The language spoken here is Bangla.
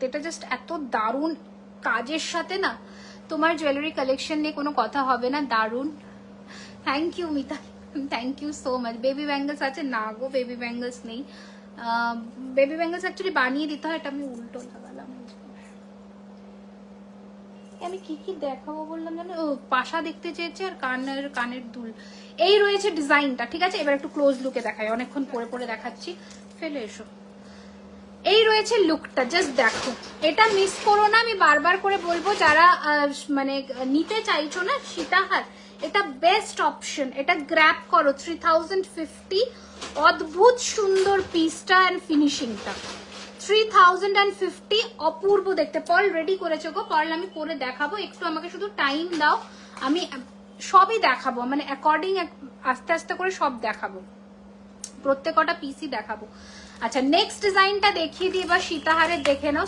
এটা জাস্ট এত দারুণ কাজের সাথে না, তোমার জুয়েলারি কালেকশন নিয়ে কোনো কথা হবে না। দারুণ, thank you Mita, thank you so much. Baby bangles আছে না গো, বেবি ব্যাঙ্গলস নেই। বেবি ব্যাঙ্গলস অ্যাকচুয়ালি বানিয়ে দিতে হয়, এটা আমি উল্টো লাগালাম। আমি কি কি দেখাবো বললাম জানো, ও পাশা দেখতে চেয়েছে আর কানের দুল। এই রয়েছে ডিজাইনটা, ঠিক আছে। এবার একটু ক্লোজ লুকে দেখাই, অনেকক্ষণ পরে পরে দেখাচ্ছি। ফেলে এসো। এই রয়েছে লুকটা, জাস্ট দেখো, এটা মিস করো না। আমি বারবার করে বলবো, যারা মানে নিতে চাইছো না সীতাহার, এটা বেস্ট অপশন। এটা গ্র্যাব করো, 3050। অদ্ভুত সুন্দর পিসটা এন্ড ফিনিশিংটা, 3050। অপূর্ব দেখতে। পার্ল রেডি করেছো গো, পার্ল আমি পরে দেখাবো, একটু আমাকে শুধু টাইম দাও, আমি সবই দেখাবো, মানে অ্যাকর্ডিং আস্তে আস্তে করে সব দেখাবো, প্রত্যেকটা পিসই দেখাবো। আচ্ছা, নেক্সট ডিজাইনটা দেখিয়ে দিই এবার সীতাহারের, দেখে নাও।